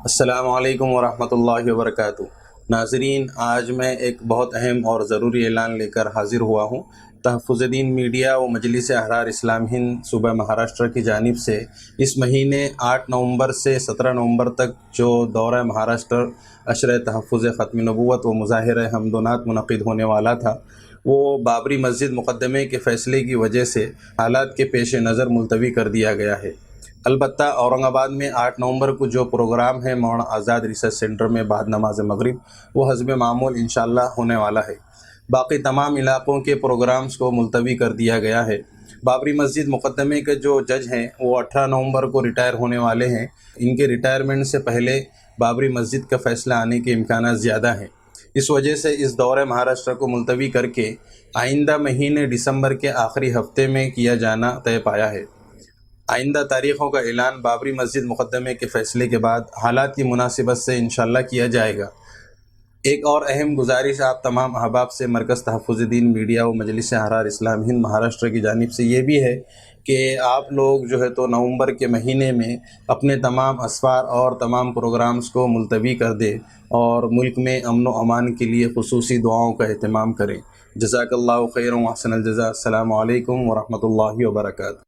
السلام علیکم ورحمۃ اللہ وبرکاتہ۔ ناظرین، آج میں ایک بہت اہم اور ضروری اعلان لے کر حاضر ہوا ہوں۔ تحفظ دین میڈیا و مجلس احرار اسلام ہند صوبہ مہاراشٹر کی جانب سے اس مہینے 8 نومبر سے 17 نومبر تک جو دورہ مہاراشٹر عشرِ تحفظ ختم نبوت و مظاہرہ حمد و نعت منعقد ہونے والا تھا، وہ بابری مسجد مقدمے کے فیصلے کی وجہ سے حالات کے پیش نظر ملتوی کر دیا گیا ہے۔ البتہ اورنگ آباد میں 8 نومبر کو جو پروگرام ہے مولانا آزاد ریسرچ سینٹر میں بعد نماز مغرب، وہ حسب معمول انشاءاللہ ہونے والا ہے۔ باقی تمام علاقوں کے پروگرامز کو ملتوی کر دیا گیا ہے۔ بابری مسجد مقدمے کے جو جج ہیں وہ 18 نومبر کو ریٹائر ہونے والے ہیں۔ ان کے ریٹائرمنٹ سے پہلے بابری مسجد کا فیصلہ آنے کے امکانات زیادہ ہیں۔ اس وجہ سے اس دورہ مہاراشٹر کو ملتوی کر کے آئندہ مہینے دسمبر کے آخری ہفتے میں کیا جانا طے پایا ہے۔ آئندہ تاریخوں کا اعلان بابری مسجد مقدمے کے فیصلے کے بعد حالات کی مناسبت سے انشاءاللہ کیا جائے گا۔ ایک اور اہم گزارش آپ تمام احباب سے مرکز تحفظ دین میڈیا و مجلس احرار اسلام ہند مہاراشٹر کی جانب سے یہ بھی ہے کہ آپ لوگ جو ہے تو نومبر کے مہینے میں اپنے تمام اسفار اور تمام پروگرامز کو ملتوی کر دیں اور ملک میں امن و امان کے لیے خصوصی دعاؤں کا اہتمام کریں۔ جزاک اللہ خیر و احسن الجزاء۔ السلام علیکم ورحمۃ اللہ وبرکاتہ۔